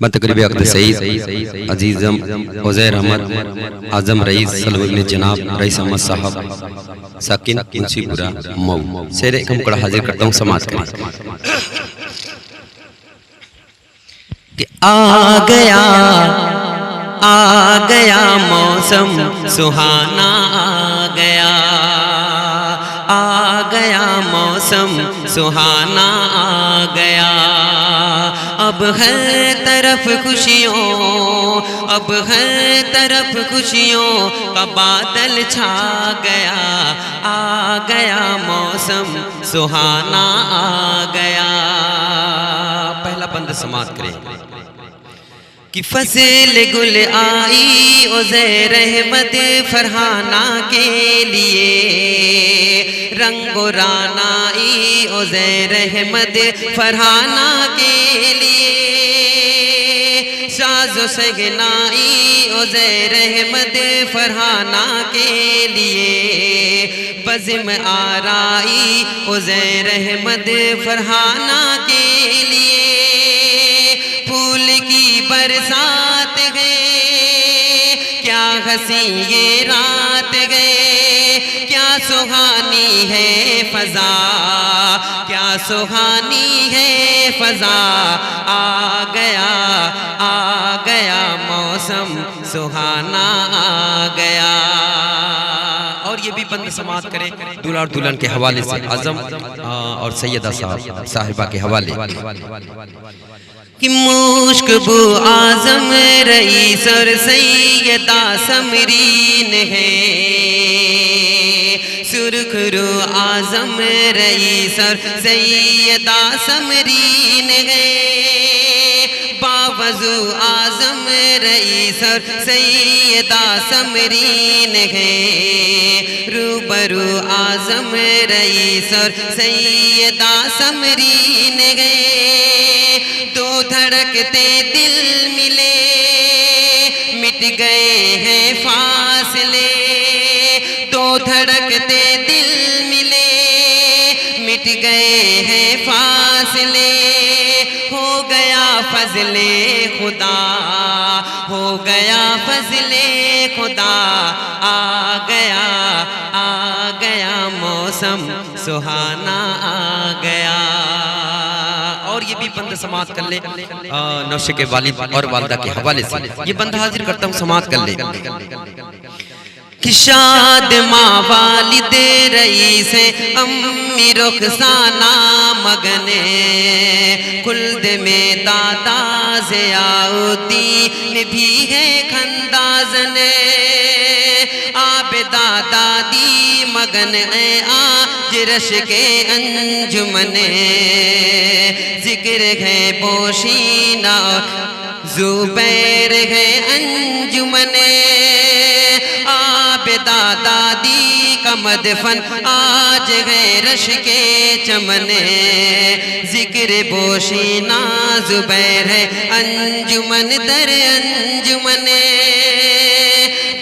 بتقریب عقد سعید عزیزم عزیر احمد اعظم رئیس سلو ابن جناب رئیس احمد صاحب ساکن منشی پورا مئو سیر ایک مکڑا حاضر کرتا ہوں سماعت کریں کہ آ گیا موسم سہانا آ گیا موسم سہانا آ گیا اب ہر طرف خوشیوں اب ہر طرف خوشیوں کا بادل چھا گیا آ گیا موسم سہانا آ گیا پہلا بند سماعت کریں کہ فصل گل آئی عزیر احمد فرحانہ کے لیے رنگ و ران آئی عزیر احمد فرحانہ کے لیے ساز و سگنائی عزیر احمد فرحانہ کے لیے بزم آرائی عزیر احمد فرحانہ کے لیے پھول کی برسات گئے کیا حسین یہ رات گئے کیا سہانی ہے فضا کیا سہانی ہے فضا آ گیا موسم سہانا آ گیا اور یہ بھی بند سماعت کریں دولہا اور دلہن کے حوالے سے اعظم اور سیدہ صاحبہ کے حوالے کہ مشک بو اعظم رئیس اور سیدہ سمرین ہے سرخ رو اعظم رئیس اور سیدہ سمرین ہے باوضو اعظم رئیس اور سیدہ سمرین ہے روبرو اعظم رئیس اور سیدہ سمرین ہے دو دھڑکتے دل ملے مٹ گئے ہیں فاصلے دو دھڑکتے دل ملے مٹ گئے ہیں فاصلے ہو گیا فضل خدا ہو گیا فضل خدا آ گیا موسم سہانا آ گیا اور یہ بھی بند سماعت کر لے نوشے کے والد اور والدہ کے حوالے سے یہ بند حاضر کرتا ہوں سماعت کر لے کہ شاد ماں والد رئیس امی رخسانہ مگنے خلد میں دادا ضیاءالدین بھی ہے کھندازن عابدہ دادی مگن اے آج رش کے انجمن ذکر ہے بوشینہ زبیر ہے انجمن عابدہ دادی کا مدفن آج ہے رش کے چمن ذکر بوشینہ زبیر ہے انجمن در انجمن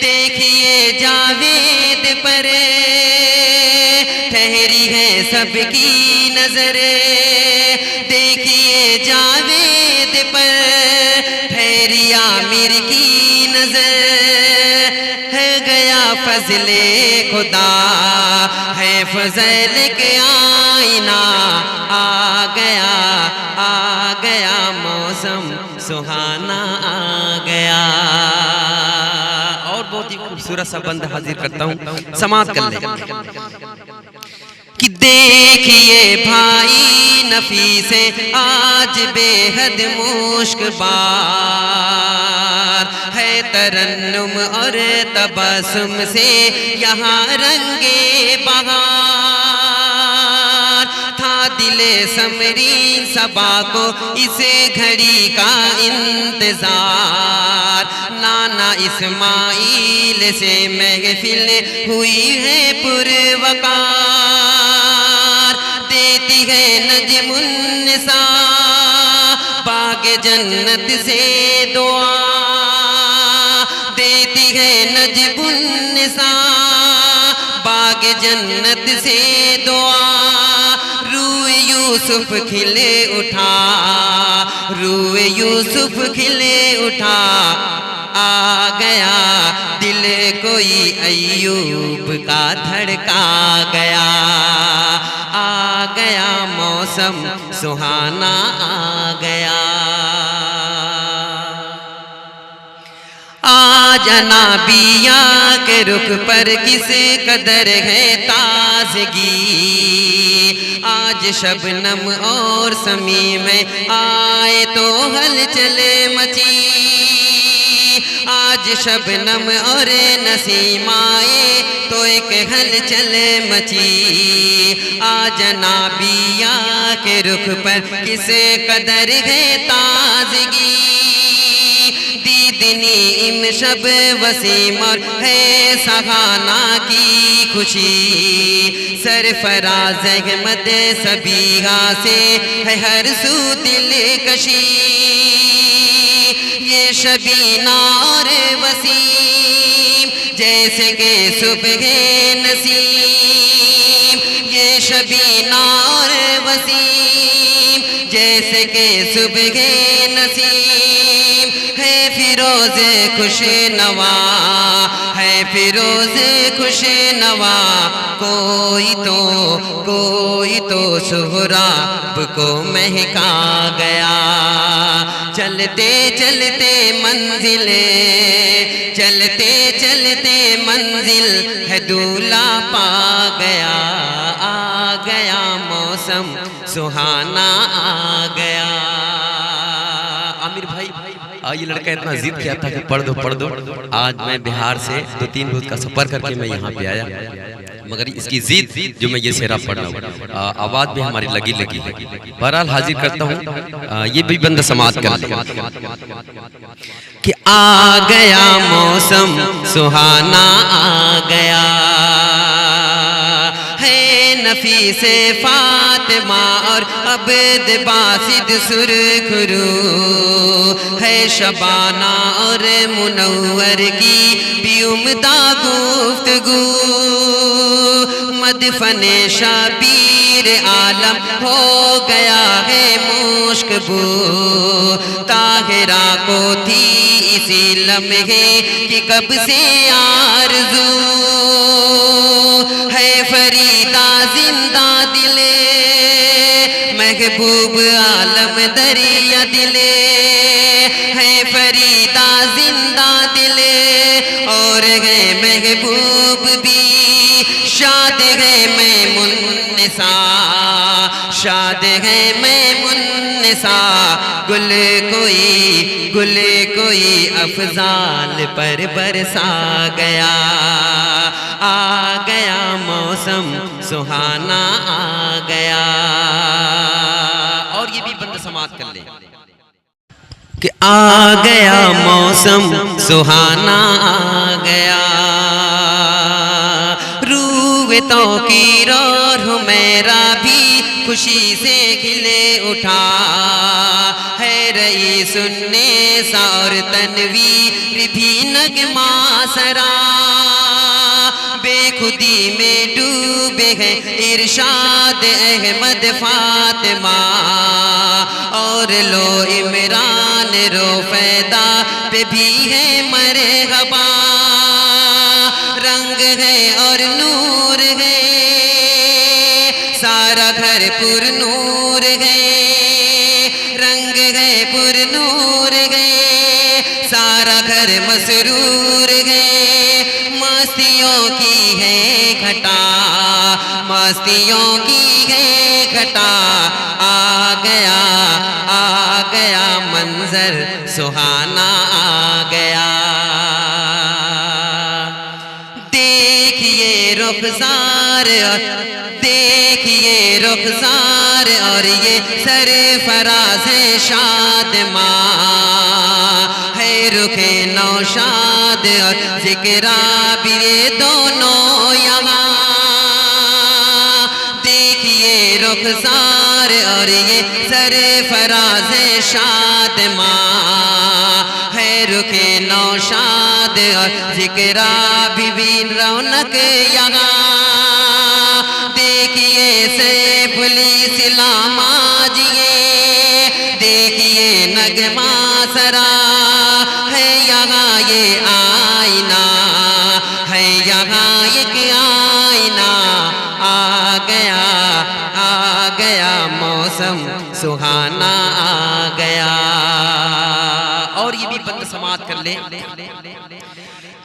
دیکھیے جاوید پر ٹھہری ہے سب کی نظر دیکھیے جاوید پر ٹھہری عامر کی نظر ہے گیا فضل خدا ہے فضل کے آئینہ آ گیا موسم سہانا آ گیا اور بہت ہی خوبصورت سا بند حاضر کرتا ہوں سماعت کر لیں کہ دیکھیے بھائی نفیس آج بے حد مشک بار ہے ترنم اور تبسم سے یہاں رنگ بہار تھا دل سمرین صبا کو اس گھڑی کا انتظار نانا اسماعیل سے محفل ہوئی ہے پروقار دیتی ہے نجم النساء باغ جنت سے دعا دیتی ہے نجم النساء باغ جنت سے دعا روی یوسف کھلے اٹھا، روئے یوسف کھلے اٹھا، آ گیا دل کوئی ایوب کا دھڑکا گیا، آ گیا موسم سہانا آ گیا۔ آج انابیاء کے رخ پر کس قدر ہے تازگی، آج شبنم اور سمیم آئے تو ہلچل مچی، آج شبنم اور نسیم آئے تو ایک ہلچل مچی، آج انابیاء کے رخ پر کس قدر ہے تازگی، دیدنی شب وسیم اور ہے سہانا کی خوشی، سرفراز احمد سبیہا سے ہے ہر سو دلکشی، یہ شبینہ اور وسیم جیسے کہ صبح نسیم، یہ شبینہ اور وسیم جیسے کہ صبح نسیم، ہے فیروز خوش نوا، ہے فیروز خوش نوا، کوئی تو سہراب کو مہکا گیا، چلتے چلتے منزل، چلتے چلتے منزل ہے دولہا پا گیا، آ گیا موسم سہانا آ گیا۔ عامر بھائی یہ لڑکا اتنا ضد کیا تھا کہ پڑھ دو، آج میں بہار سے 2-3 روز کا سفر کر کے میں یہاں پہ آیا، مگر اس کی ضد جو میں یہ سیرا پڑھ رہا ہوں، آواز بھی ہماری لگی ہے، بہرحال حاضر کرتا ہوں، یہ بھی بند سماعت کر لیں کہ آ گیا موسم سہانا آ گیا، ہے نفیس فاطمہ اور عبد باسط سرخ رو، ہے شبانہ اور منور کی بھی عمدہ گفتگو، مدفن شبیر عالم ہو گیا ہے مشک بو، طاہرہ کو تھی اسی لمحے کہ کب سے آرزو، ہے فریدہ زندہ دلے محبوب عالم دریا دلے، ہے فریدہ زندہ دلے اور ہے محبوب بھی، شاد ہے میمون نساء، شاد ہے میمون نساء، گل کوئی افضال پر برسا گیا، آ گیا موسم سہانا آ گیا۔ اور یہ بھی بند سماعت کر لیں کہ آ گیا موسم سہانا آ گیا، روح توقیر اور حمیرہ بھی خوشی سے کھلے اٹھا، ہے رئیس النساء اور تنویر بھی نغمہ سرا، بے خودی میں ڈوبے ہیں ارشاد احمد فاطمہ، اور لو عمران رو فیدا پہ بھی ہے مرحبا، رنگ ہے اور نور ہے سارا گھر پر نور ہے، رنگ ہے پر نور ہے سارا گھر مسرور ہے، مستیوں کی ہے گھٹا، مستیوں کی ہے گھٹا، آ گیا منظر سہانا آ گیا، دیکھیے رخسار اور یہ سرفراز شادماں، ہے رخ نوشاد اور ذکر عابر یہ دونوں یہاں، دیکھیے رخسار اور یہ سرفراز شادماں، ہے رخ نوشاد اور ذکر عابر رونق یہاں، دیکھیے سیف علی اسلام آج یہ دیکھیے نغمہ سرا ہے یہاں یہ آئینہ ہے یہاں ایک آئینہ آ گیا موسم سہانا آ گیا. اور یہ بھی بند سماعت کر لیں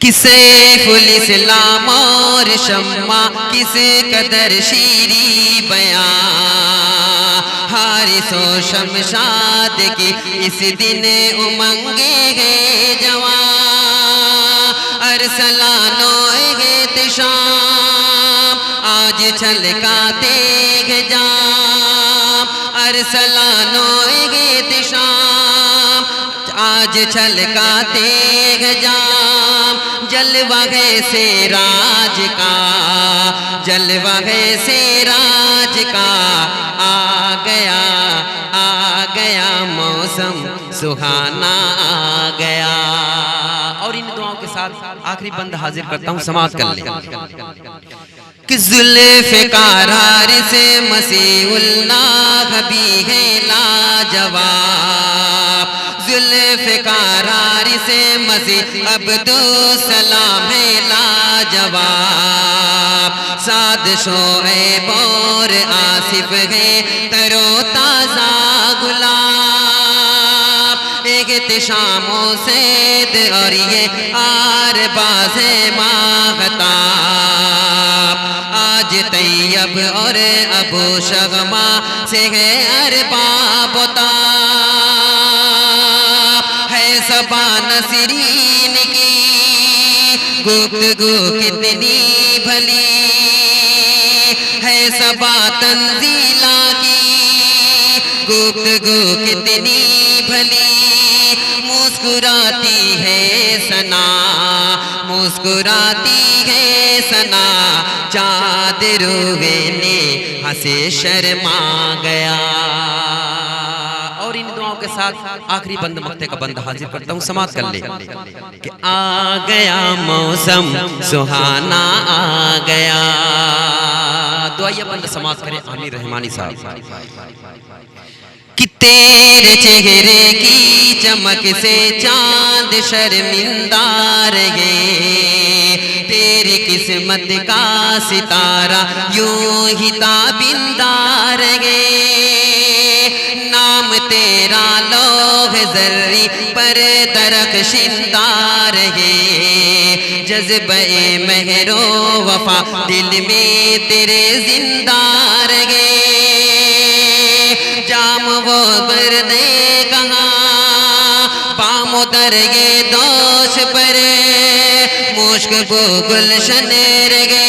کہ سیف الاسلام اور شمع کس قدر شیریں بیان حارث و شمشاد کی اس دن امنگیں ہیں جوان ارسلان و احتشام آج چھلکاتے ہیں جام ارسلان و احتشام آج چھلکاتے ہیں جام جلوہ ہے سراج کا جلوہ ہے سراج کا آ گیا موسم سہانا آ گیا. اور ان دعاؤں کے ساتھ آخری بند حاضر کرتا ہوں سماعت کر لیں کہ ذوالفقار حارث مسیح اللہ بھی ہے لاجواب ذوالفقار حارث مسیح عبدالسلام ہے لاجواب سعد شعیب اور آصف ہے تر و تازہ گلاب احتشام و سید اور یہ آرباز ماہتاب آج طیب اور ابو شغمہ سے ہے ارباب و تاب ہے صبا نصرین کی گفتگو کتنی بھلی ہے صبا تنزیلہ کی گفتگو کتنی بھلی مسکراتی ہے ثنا مسکراتی ہے ثنا چاند روے نے ہنسے شرما گیا. اور ان دعاؤں کے ساتھ آخری بند مقطع کا بند حاضر کرتا ہوں سماعت کر لیں کہ آ گیا موسم سہانا آ گیا. دعائیہ بند سماعت کریں عامر رحمانی صاحب کہ تیرے چہرے کی چمک سے چاند شرمندہ رہے تیری قسمت کا ستارہ یوں ہی تابندہ رہے نام تیرا لوح زری پر درخشندہ رہے جذبہ مہر و وفا دل میں تیرے زندہ رہے جام وہ بردے کہاں پام درگے دوش پر مشک بو گلشن رگے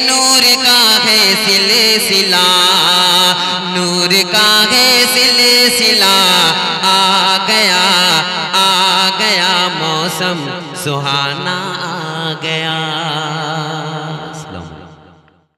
نور کا ہے سلسلہ نور کا ہے سلسلہ آ گیا موسم سہانا آ گیا.